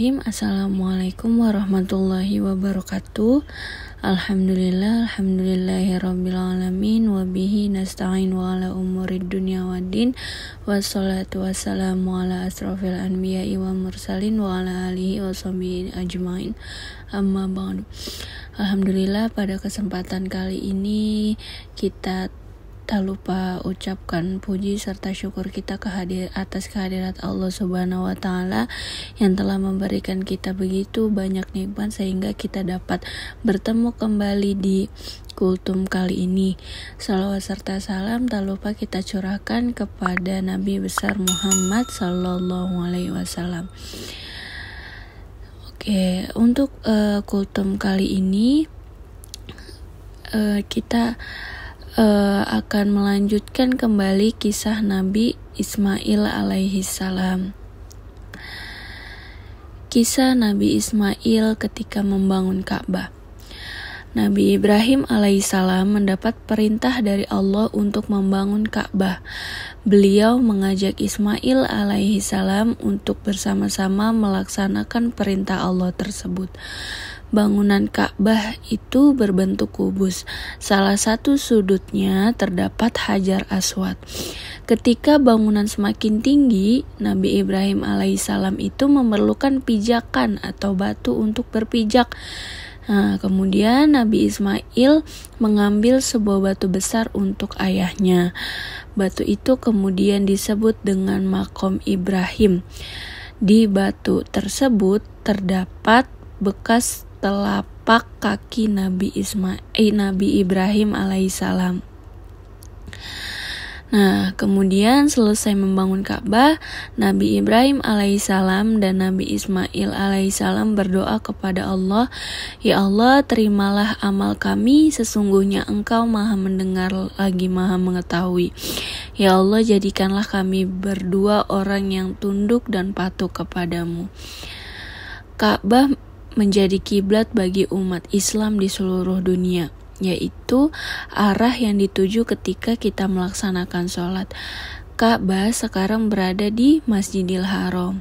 Bismillahirrahmanirrahim. Assalamualaikum warahmatullahi wabarakatuh. Alhamdulillahirrabbilalamin. Wabihi nasta'in wa ala umurid dunya waddin. Wassalatu wassalamu ala asrafil anbiya'i wa mursalin wa ala alihi wa sahbihi ajmain. Amma ba'du. Alhamdulillah, pada kesempatan kali ini kita tak lupa ucapkan puji serta syukur kita atas kehadirat Allah Subhanahu wa Ta'ala yang telah memberikan kita begitu banyak nikmat sehingga kita dapat bertemu kembali di kultum kali ini. Salawat serta salam tak lupa kita curahkan kepada Nabi besar Muhammad Sallallahu Alaihi Wasallam. Oke, untuk kultum kali ini kita akan melanjutkan kembali kisah Nabi Ismail alaihi salam. Kisah Nabi Ismail ketika membangun Ka'bah. Nabi Ibrahim alaihissalam mendapat perintah dari Allah untuk membangun Ka'bah. Beliau mengajak Ismail alaihissalam untuk bersama-sama melaksanakan perintah Allah tersebut. Bangunan Ka'bah itu berbentuk kubus. Salah satu sudutnya terdapat Hajar Aswad. Ketika bangunan semakin tinggi, Nabi Ibrahim alaihissalam itu memerlukan pijakan atau batu untuk berpijak. Kemudian Nabi Ismail mengambil sebuah batu besar untuk ayahnya. Batu itu kemudian disebut dengan Maqam Ibrahim. Di batu tersebut terdapat bekas telapak kaki Nabi Ibrahim alaihissalam. Nah, kemudian selesai membangun Ka'bah, Nabi Ibrahim alaihissalam dan Nabi Ismail alaihissalam berdoa kepada Allah, "Ya Allah, terimalah amal kami, sesungguhnya Engkau Maha mendengar lagi Maha mengetahui. Ya Allah, jadikanlah kami berdua orang yang tunduk dan patuh kepadamu." Ka'bah menjadi kiblat bagi umat Islam di seluruh dunia, yaitu arah yang dituju ketika kita melaksanakan sholat. Ka'bah sekarang berada di Masjidil Haram.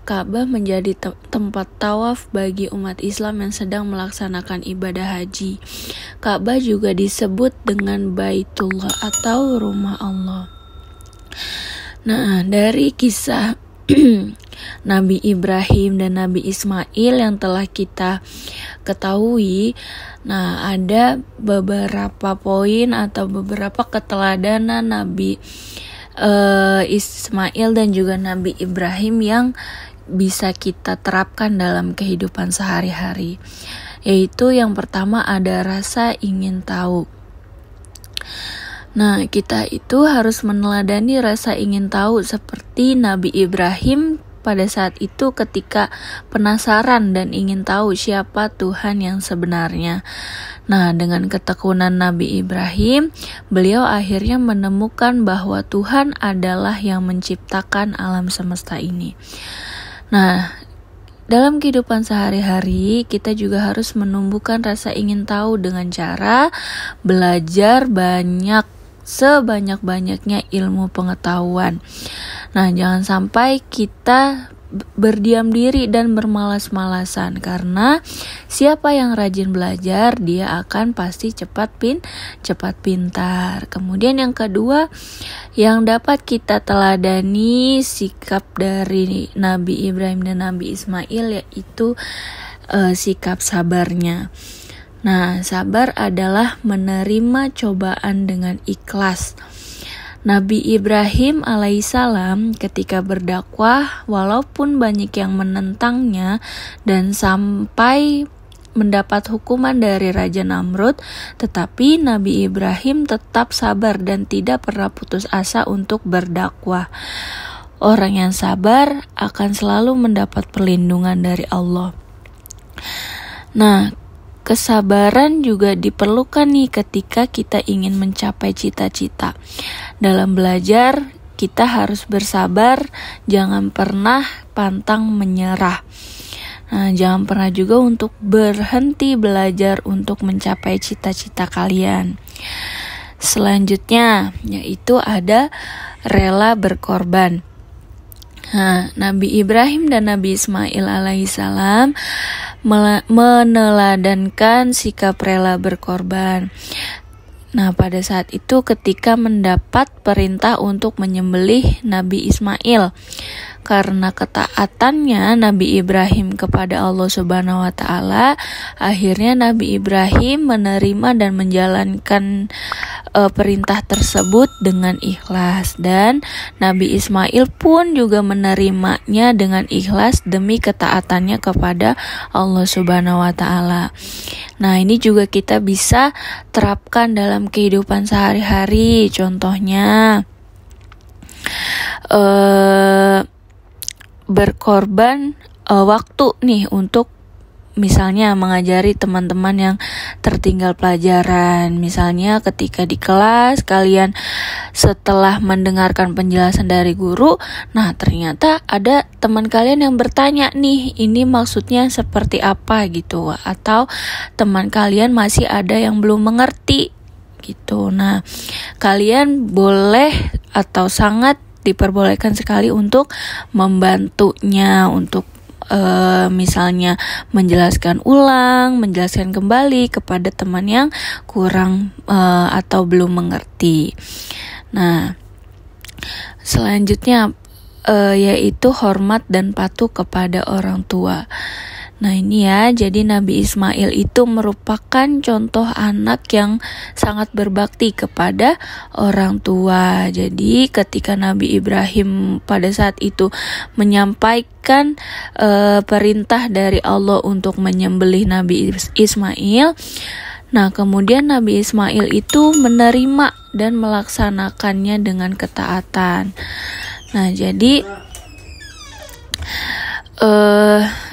Ka'bah menjadi tempat tawaf bagi umat Islam yang sedang melaksanakan ibadah haji. Ka'bah juga disebut dengan Baitullah atau rumah Allah. Nah, dari kisah Nabi Ibrahim dan Nabi Ismail yang telah kita ketahui, nah ada beberapa poin atau beberapa keteladanan Nabi Ismail dan juga Nabi Ibrahim yang bisa kita terapkan dalam kehidupan sehari-hari. Yaitu yang pertama ada rasa ingin tahu. Nah, kita itu harus meneladani rasa ingin tahu seperti Nabi Ibrahim pada saat itu ketika penasaran dan ingin tahu siapa Tuhan yang sebenarnya. Nah, dengan ketekunan Nabi Ibrahim, beliau akhirnya menemukan bahwa Tuhan adalah yang menciptakan alam semesta ini. Nah, dalam kehidupan sehari-hari, kita juga harus menumbuhkan rasa ingin tahu dengan cara belajar sebanyak-banyaknya ilmu pengetahuan. Nah, jangan sampai kita berdiam diri dan bermalas-malasan, karena siapa yang rajin belajar, dia akan pasti cepat pintar. Kemudian yang kedua, yang dapat kita teladani sikap dari Nabi Ibrahim dan Nabi Ismail, yaitu sikap sabarnya. Nah, sabar adalah menerima cobaan dengan ikhlas. Nabi Ibrahim alaihissalam ketika berdakwah, walaupun banyak yang menentangnya dan sampai mendapat hukuman dari Raja Namrud, tetapi Nabi Ibrahim tetap sabar dan tidak pernah putus asa untuk berdakwah. Orang yang sabar akan selalu mendapat perlindungan dari Allah. Nah, kesabaran juga diperlukan nih ketika kita ingin mencapai cita-cita. Dalam belajar, kita harus bersabar, jangan pernah pantang menyerah. Nah, jangan pernah juga untuk berhenti belajar untuk mencapai cita-cita kalian. Selanjutnya, yaitu ada rela berkorban. Nah, Nabi Ibrahim dan Nabi Ismail alaihissalam meneladankan sikap rela berkorban. Nah, pada saat itu ketika mendapat perintah untuk menyembelih Nabi Ismail, karena ketaatannya Nabi Ibrahim kepada Allah Subhanahu wa taala, akhirnya Nabi Ibrahim menerima dan menjalankan perintah tersebut dengan ikhlas, dan Nabi Ismail pun juga menerimanya dengan ikhlas demi ketaatannya kepada Allah Subhanahu wa taala. Nah, ini juga kita bisa terapkan dalam kehidupan sehari-hari. Contohnya berkorban waktu nih untuk misalnya mengajari teman-teman yang tertinggal pelajaran. Misalnya ketika di kelas kalian setelah mendengarkan penjelasan dari guru, nah ternyata ada teman kalian yang bertanya nih, ini maksudnya seperti apa gitu, atau teman kalian masih ada yang belum mengerti gitu. Nah, kalian boleh atau sangat diperbolehkan sekali untuk membantunya, untuk misalnya menjelaskan ulang, menjelaskan kembali kepada teman yang kurang atau belum mengerti. Nah, selanjutnya yaitu hormat dan patuh kepada orang tua. Nah, ini ya, jadi Nabi Ismail itu merupakan contoh anak yang sangat berbakti kepada orang tua. Jadi ketika Nabi Ibrahim pada saat itu menyampaikan perintah dari Allah untuk menyembelih Nabi Ismail, nah kemudian Nabi Ismail itu menerima dan melaksanakannya dengan ketaatan. Nah, jadi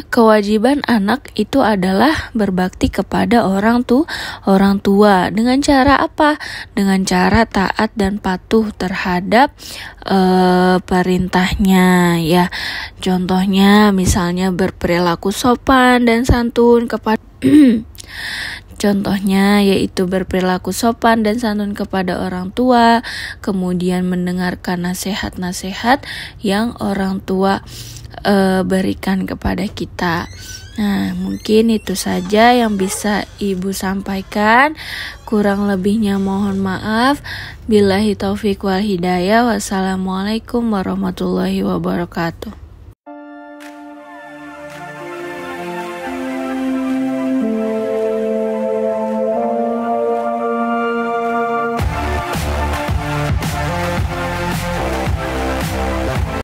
kewajiban anak itu adalah berbakti kepada orang tua. Dengan cara apa? Dengan cara taat dan patuh terhadap perintahnya ya. Contohnya misalnya berperilaku sopan dan santun kepada Contohnya yaitu berperilaku sopan dan santun kepada orang tua, kemudian mendengarkan nasihat-nasihat yang orang tua berikan kepada kita. Nah, mungkin itu saja yang bisa Ibu sampaikan. Kurang lebihnya mohon maaf. Billahi taufiq wal hidayah. Wassalamualaikum warahmatullahi wabarakatuh.